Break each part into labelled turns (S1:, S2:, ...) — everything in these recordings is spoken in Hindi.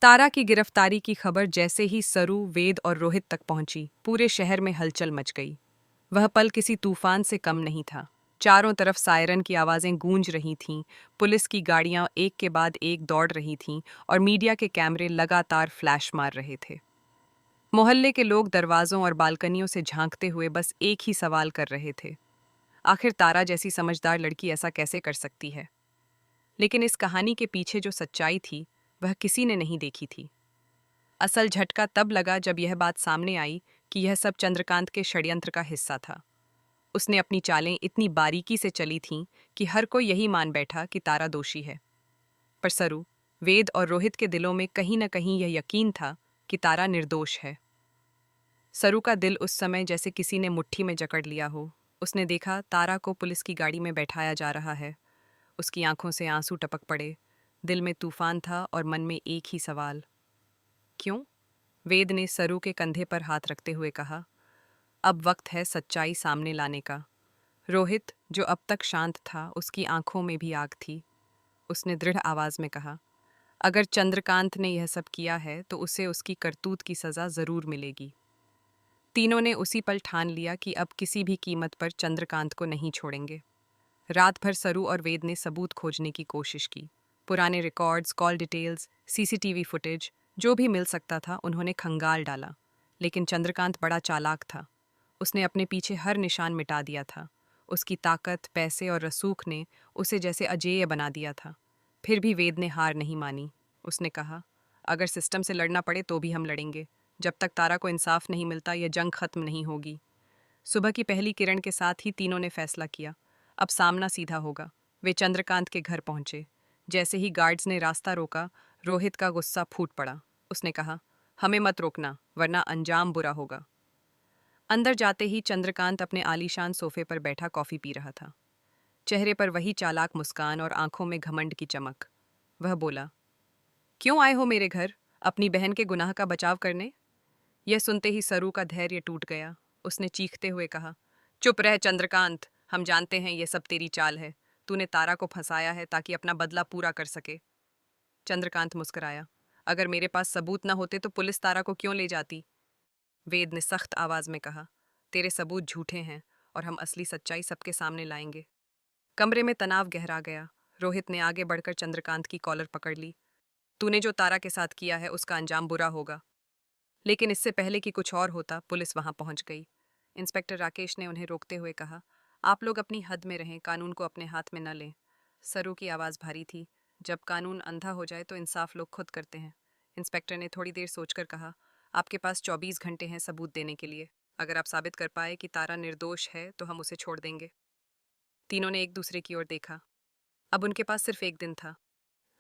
S1: तारा की गिरफ्तारी की खबर जैसे ही सरू, वेद और रोहित तक पहुंची, पूरे शहर में हलचल मच गई। वह पल किसी तूफान से कम नहीं था। चारों तरफ सायरन की आवाजें गूंज रही थीं, पुलिस की गाड़ियां एक के बाद एक दौड़ रही थीं और मीडिया के कैमरे लगातार फ्लैश मार रहे थे। मोहल्ले के लोग दरवाजों और बालकनियों से झांकते हुए बस एक ही सवाल कर रहे थे, आखिर तारा जैसी समझदार लड़की ऐसा कैसे कर सकती है। लेकिन इस कहानी के पीछे जो सच्चाई थी, वह किसी ने नहीं देखी थी। असल झटका तब लगा जब यह बात सामने आई कि यह सब चंद्रकांत के षड्यंत्र का हिस्सा था। उसने अपनी चालें इतनी बारीकी से चली थीं कि हर कोई यही मान बैठा कि तारा दोषी है। पर सरू, वेद और रोहित के दिलों में कहीं न कहीं यह यकीन था कि तारा निर्दोष है। सरू का दिल उस समय जैसे किसी ने मुट्ठी में जकड़ लिया हो। उसने देखा तारा को पुलिस की गाड़ी में बैठाया जा रहा है। उसकी आंखों से आंसू टपक पड़े। दिल में तूफान था और मन में एक ही सवाल, क्यों? वेद ने सरू के कंधे पर हाथ रखते हुए कहा, अब वक्त है सच्चाई सामने लाने का। रोहित, जो अब तक शांत था, उसकी आंखों में भी आग थी। उसने दृढ़ आवाज में कहा, अगर चंद्रकांत ने यह सब किया है तो उसे उसकी करतूत की सजा जरूर मिलेगी। तीनों ने उसी पल ठान लिया कि अब किसी भी कीमत पर चंद्रकांत को नहीं छोड़ेंगे। रात भर सरू और वेद ने सबूत खोजने की कोशिश की। पुराने records, call details, CCTV footage, जो भी मिल सकता था उन्होंने खंगाल डाला। लेकिन चंद्रकांत बड़ा चालाक था। उसने अपने पीछे हर निशान मिटा दिया था। उसकी ताकत, पैसे और रसूख ने उसे जैसे अजेय बना दिया था। फिर भी वेद ने हार नहीं मानी। उसने कहा, अगर सिस्टम से लड़ना पड़े तो भी हम लड़ेंगे। जब तक तारा को इंसाफ नहीं मिलता यह जंग खत्म नहीं होगी। सुबह की पहली किरण के साथ ही तीनों ने फैसला किया, अब सामना सीधा होगा। वे चंद्रकांत के घर पहुंचे। जैसे ही गार्ड्स ने रास्ता रोका, रोहित का गुस्सा फूट पड़ा। उसने कहा, हमें मत रोकना वरना अंजाम बुरा होगा। अंदर जाते ही चंद्रकांत अपने आलीशान सोफे पर बैठा कॉफी पी रहा था। चेहरे पर वही चालाक मुस्कान और आंखों में घमंड की चमक। वह बोला, क्यों आए हो मेरे घर? अपनी बहन के गुनाह का बचाव करने? यह सुनते ही सरू का धैर्य टूट गया। उसने चीखते हुए कहा, चुप रह चंद्रकांत, हम जानते हैं ये सब तेरी चाल है। तूने तारा को फंसाया है ताकि अपना बदला पूरा कर सके। चंद्रकांत मुस्कुराया, अगर मेरे पास सबूत न होते तो पुलिस तारा को क्यों ले जाती? वेद ने सख्त आवाज में कहा, तेरे सबूत झूठे हैं और हम असली सच्चाई सबके सामने लाएंगे। कमरे में तनाव गहरा गया। रोहित ने आगे बढ़कर चंद्रकांत की कॉलर पकड़ ली। तूने जो तारा के साथ किया है उसका अंजाम बुरा होगा। लेकिन इससे पहले कि कुछ और होता, पुलिस वहां पहुंच गई। इंस्पेक्टर राकेश ने उन्हें रोकते हुए कहा, आप लोग अपनी हद में रहें, कानून को अपने हाथ में न लें। सरू की आवाज़ भारी थी, जब कानून अंधा हो जाए तो इंसाफ लोग खुद करते हैं। इंस्पेक्टर ने थोड़ी देर सोचकर कहा, आपके पास 24 घंटे हैं सबूत देने के लिए। अगर आप साबित कर पाए कि तारा निर्दोष है तो हम उसे छोड़ देंगे। तीनों ने एक दूसरे की ओर देखा। अब उनके पास सिर्फ एक दिन था।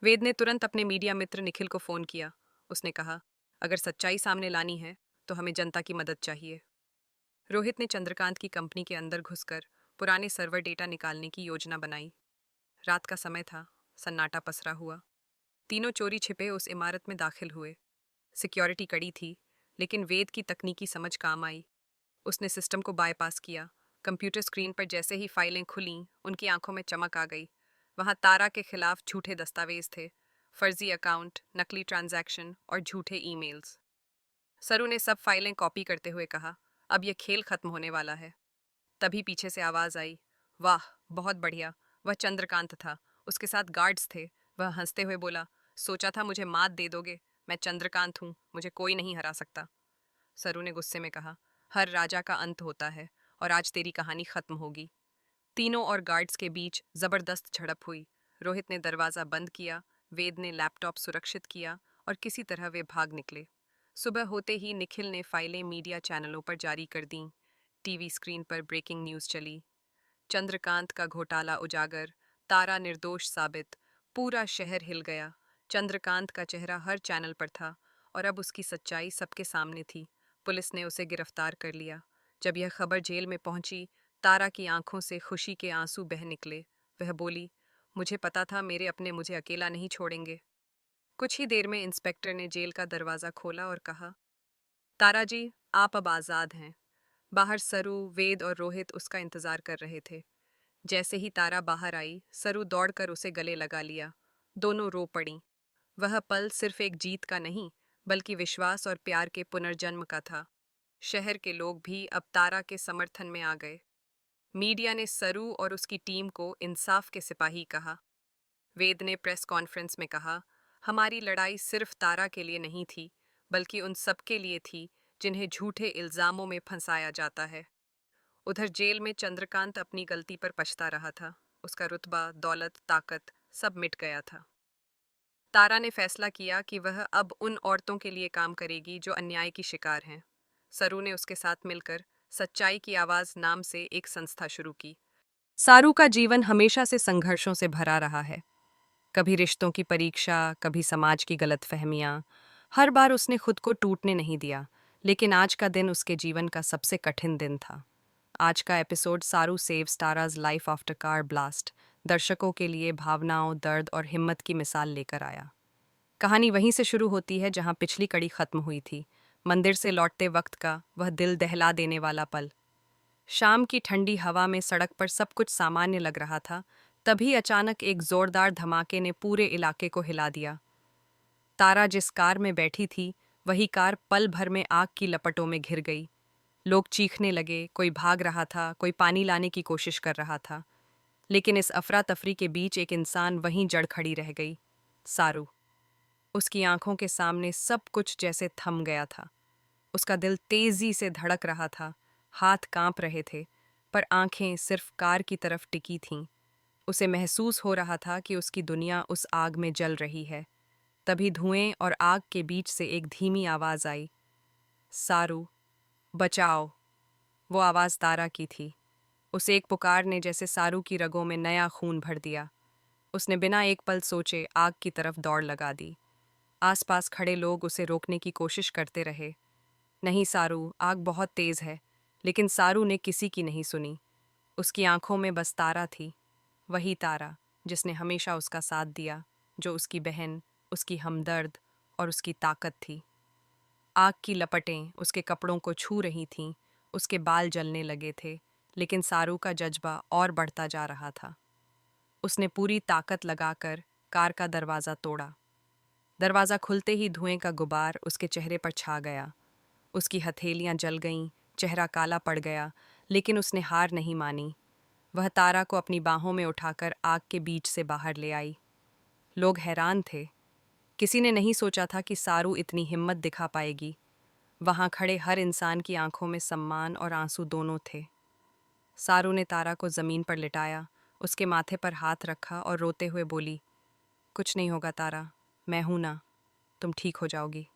S1: वेद ने तुरंत अपने मीडिया मित्र निखिल को फ़ोन किया। उसने कहा, अगर सच्चाई सामने लानी है तो हमें जनता की मदद चाहिए। रोहित ने चंद्रकांत की कंपनी के अंदर घुसकर पुराने सर्वर डेटा निकालने की योजना बनाई। रात का समय था, सन्नाटा पसरा हुआ। तीनों चोरी छिपे उस इमारत में दाखिल हुए। सिक्योरिटी कड़ी थी, लेकिन वेद की तकनीकी समझ काम आई। उसने सिस्टम को बायपास किया। कंप्यूटर स्क्रीन पर जैसे ही फाइलें खुलीं, उनकी आंखों में चमक आ गई। वहां तारा के खिलाफ झूठे दस्तावेज थे, फर्जी अकाउंट, नकली ट्रांजैक्शन और झूठे ईमेल्स। सरू ने सब फाइलें कॉपी करते हुए कहा, अब यह खेल खत्म होने वाला है। तभी पीछे से आवाज आई, वाह, बहुत बढ़िया। वह चंद्रकांत था, उसके साथ गार्ड्स थे। वह हंसते हुए बोला, सोचा था मुझे मात दे दोगे। मैं चंद्रकांत हूँ, मुझे कोई नहीं हरा सकता। सरू ने गुस्से में कहा, हर राजा का अंत होता है और आज तेरी कहानी खत्म होगी। तीनों और गार्ड्स के बीच जबरदस्त झड़प हुई। रोहित ने दरवाजा बंद किया, वेद ने लैपटॉप सुरक्षित किया और किसी तरह वे भाग निकले। सुबह होते ही निखिल ने फाइलें मीडिया चैनलों पर जारी कर दीं। टीवी स्क्रीन पर ब्रेकिंग न्यूज़ चली, चंद्रकांत का घोटाला उजागर, तारा निर्दोष साबित। पूरा शहर हिल गया। चंद्रकांत का चेहरा हर चैनल पर था और अब उसकी सच्चाई सबके सामने थी। पुलिस ने उसे गिरफ्तार कर लिया। जब यह खबर जेल में पहुंची, तारा की आंखों से खुशी के आंसू बह निकले। वह बोली, मुझे पता था मेरे अपने मुझे अकेला नहीं छोड़ेंगे। कुछ ही देर में इंस्पेक्टर ने जेल का दरवाज़ा खोला और कहा, तारा जी, आप अब आज़ाद हैं। बाहर सरू, वेद और रोहित उसका इंतजार कर रहे थे। जैसे ही तारा बाहर आई, सरू दौड़कर उसे गले लगा लिया। दोनों रो पड़ीं। वह पल सिर्फ एक जीत का नहीं, बल्कि विश्वास और प्यार के पुनर्जन्म का था। शहर के लोग भी अब तारा के समर्थन में आ गए। मीडिया ने सरू और उसकी टीम को इंसाफ के सिपाही कहा। वेद ने प्रेस कॉन्फ्रेंस में कहा, हमारी लड़ाई सिर्फ तारा के लिए नहीं थी, बल्कि उन सबके लिए थी जिन्हें झूठे इल्जामों में फंसाया जाता है। उधर जेल में चंद्रकांत अपनी गलती पर पछता रहा था। उसका रुतबा, दौलत, ताकत सब मिट गया था। तारा ने फैसला किया कि वह अब उन औरतों के लिए काम करेगी जो अन्याय की शिकार हैं। सरू ने उसके साथ मिलकर सच्चाई की आवाज नाम से एक संस्था शुरू की। सारू का जीवन हमेशा से संघर्षों से भरा रहा है। कभी रिश्तों की परीक्षा, कभी समाज की गलतफहमियां। हर बार उसने खुद को टूटने नहीं दिया, लेकिन आज का दिन उसके जीवन का सबसे कठिन दिन था। आज का episode Saru saves Tara's life after car blast दर्शकों के लिए भावनाओं, दर्द और हिम्मत की मिसाल लेकर आया। कहानी वहीं से शुरू होती है जहां पिछली कड़ी खत्म हुई थी। मंदिर से लौटते वक्त का वह दिल दहला देने वाला पल। शाम की ठंडी हवा में सड़क पर सब कुछ सामान्य लग रहा था, तभी अचानक एक जोरदार धमाके ने पूरे इलाके को हिला दिया। तारा जिस कार में बैठी थी, वही कार पल भर में आग की लपटों में घिर गई। लोग चीखने लगे, कोई भाग रहा था, कोई पानी लाने की कोशिश कर रहा था। लेकिन इस अफरा तफरी के बीच एक इंसान वहीं जड़ खड़ी रह गई, सारू। उसकी आंखों के सामने सब कुछ जैसे थम गया था। उसका दिल तेजी से धड़क रहा था, हाथ कांप रहे थे, पर आंखें सिर्फ कार की तरफ टिकी थीं। उसे महसूस हो रहा था कि उसकी दुनिया उस आग में जल रही है। तभी धुएं और आग के बीच से एक धीमी आवाज आई, सारू, बचाओ। वो आवाज तारा की थी। उस एक पुकार ने जैसे सारू की रगों में नया खून भर दिया। उसने बिना एक पल सोचे आग की तरफ दौड़ लगा दी। आसपास खड़े लोग उसे रोकने की कोशिश करते रहे। नहीं सारू, आग बहुत तेज है। लेकिन सारू ने किसी की नहीं सुनी। उसकी आंखों में बस तारा थी, वही तारा जिसने हमेशा उसका साथ दिया, जो उसकी बहन, उसकी हमदर्द और उसकी ताकत थी। आग की लपटें उसके कपड़ों को छू रही थीं, उसके बाल जलने लगे थे, लेकिन सारू का जज्बा और बढ़ता जा रहा था। उसने पूरी ताकत लगाकर कार का दरवाज़ा तोड़ा। दरवाज़ा खुलते ही धुएं का गुबार उसके चेहरे पर छा गया। उसकी हथेलियां जल गईं, चेहरा काला पड़ गया, लेकिन उसने हार नहीं मानी। वह तारा को अपनी बाहों में उठाकर आग के बीच से बाहर ले आई। लोग हैरान थे। किसी ने नहीं सोचा था कि सारू इतनी हिम्मत दिखा पाएगी। वहां खड़े हर इंसान की आंखों में सम्मान और आंसू दोनों थे। सारू ने तारा को जमीन पर लिटाया, उसके माथे पर हाथ रखा और रोते हुए बोली, कुछ नहीं होगा तारा, मैं हूं ना, तुम ठीक हो जाओगी।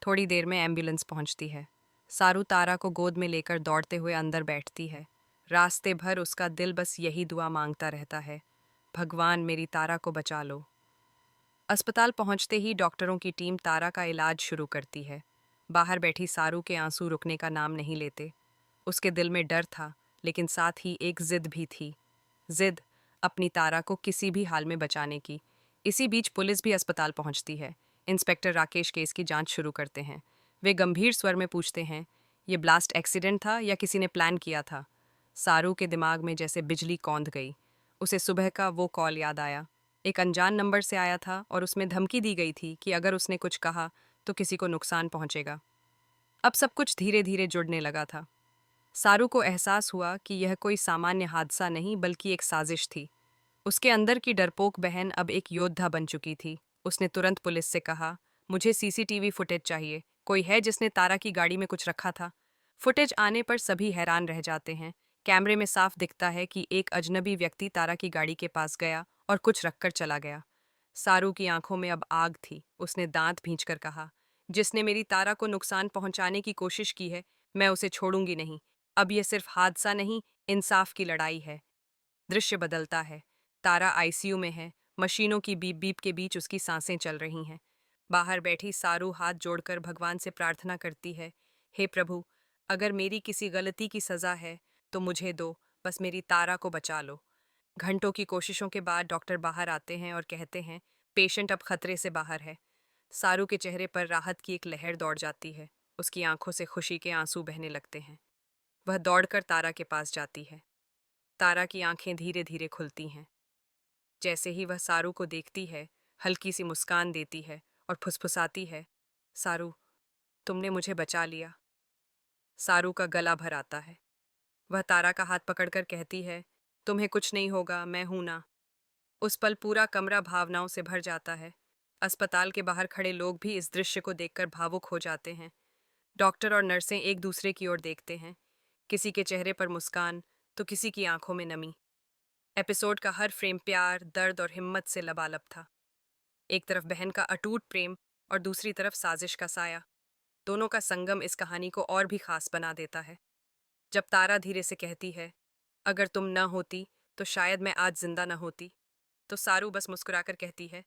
S1: थोड़ी देर में एम्बुलेंस पहुंचती है। सारू तारा को गोद में लेकर दौड़ते हुए अंदर बैठती है। रास्ते भर उसका दिल बस यही दुआ मांगता रहता है, भगवान मेरी तारा को बचा लो। अस्पताल पहुंचते ही डॉक्टरों की टीम तारा का इलाज शुरू करती है। बाहर बैठी सारू के आंसू रुकने का नाम नहीं लेते। उसके दिल में डर था, लेकिन साथ ही एक जिद भी थी। जिद अपनी तारा को किसी भी हाल में बचाने की। इसी बीच पुलिस भी अस्पताल पहुंचती है। इंस्पेक्टर राकेश केस की जांच शुरू करते हैं। वे गंभीर स्वर में पूछते हैं, ये ब्लास्ट एक्सीडेंट था या किसी ने प्लान किया था? सारू के दिमाग में जैसे बिजली कौंध गई। उसे सुबह का वो कॉल याद आया। एक अनजान नंबर से आया था और उसमें धमकी दी गई थी कि अगर उसने कुछ कहा तो किसी को नुकसान पहुंचेगा। अब सब कुछ धीरे धीरे जुड़ने लगा था। सारू को एहसास हुआ कि यह कोई सामान्य हादसा नहीं बल्कि एक साजिश थी। उसके अंदर की डरपोक बहन अब एक योद्धा बन चुकी थी। उसने तुरंत पुलिस से कहा, मुझे सीसीटीवी फुटेज चाहिए। कोई है जिसने तारा की गाड़ी में कुछ रखा था? फुटेज आने पर सभी हैरान रह जाते हैं। कैमरे में साफ दिखता है कि एक अजनबी व्यक्ति तारा की गाड़ी के पास गया और कुछ रखकर चला गया। सारू की आंखों में अब आग थी। उसने दांत भींचकर कहा, जिसने मेरी तारा को नुकसान पहुंचाने की कोशिश की है, मैं उसे छोड़ूंगी नहीं। अब यह सिर्फ हादसा नहीं, इंसाफ की लड़ाई है। दृश्य बदलता है। तारा आईसीयू में है। मशीनों की बीप बीप के बीच उसकी सांसें चल रही हैं। बाहर बैठी सारू हाथ जोड़कर भगवान से प्रार्थना करती है, हे प्रभु, अगर मेरी किसी गलती की सजा है तो मुझे दो, बस मेरी तारा को बचा लो। घंटों की कोशिशों के बाद डॉक्टर बाहर आते हैं और कहते हैं, पेशेंट अब खतरे से बाहर है। सारू के चेहरे पर राहत की एक लहर दौड़ जाती है। उसकी आंखों से खुशी के आंसू बहने लगते हैं। वह दौड़कर तारा के पास जाती है। तारा की आंखें धीरे धीरे खुलती हैं। जैसे ही वह सारू को देखती है, हल्की सी मुस्कान देती है और फुसफुसाती है, सारू, तुमने मुझे बचा लिया। सारू का गला भर आता है। वह तारा का हाथ पकड़कर कहती है, तुम्हें कुछ नहीं होगा, मैं हूं ना। उस पल पूरा कमरा भावनाओं से भर जाता है। अस्पताल के बाहर खड़े लोग भी इस दृश्य को देखकर भावुक हो जाते हैं। डॉक्टर और नर्सें एक दूसरे की ओर देखते हैं, किसी के चेहरे पर मुस्कान तो किसी की आंखों में नमी। एपिसोड का हर फ्रेम प्यार, दर्द और हिम्मत से लबालब था। एक तरफ बहन का अटूट प्रेम और दूसरी तरफ साजिश का साया। दोनों का संगम इस कहानी को और भी खास बना देता है। जब तारा धीरे से कहती है, अगर तुम न होती तो शायद मैं आज जिंदा न होती, तो सारू बस मुस्कुराकर कहती है,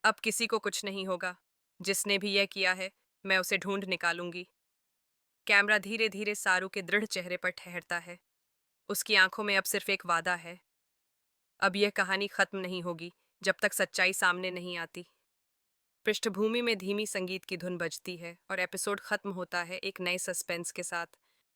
S1: अब किसी को कुछ नहीं होगा। जिसने भी यह किया है, मैं उसे ढूंढ निकालूंगी। कैमरा धीरे धीरे सारू के दृढ़ चेहरे पर ठहरता है। उसकी आंखों में अब सिर्फ एक वादा है। अब यह कहानी खत्म नहीं होगी जब तक सच्चाई सामने नहीं आती। पृष्ठभूमि में धीमी संगीत की धुन बजती है और एपिसोड खत्म होता है एक नए सस्पेंस के साथ।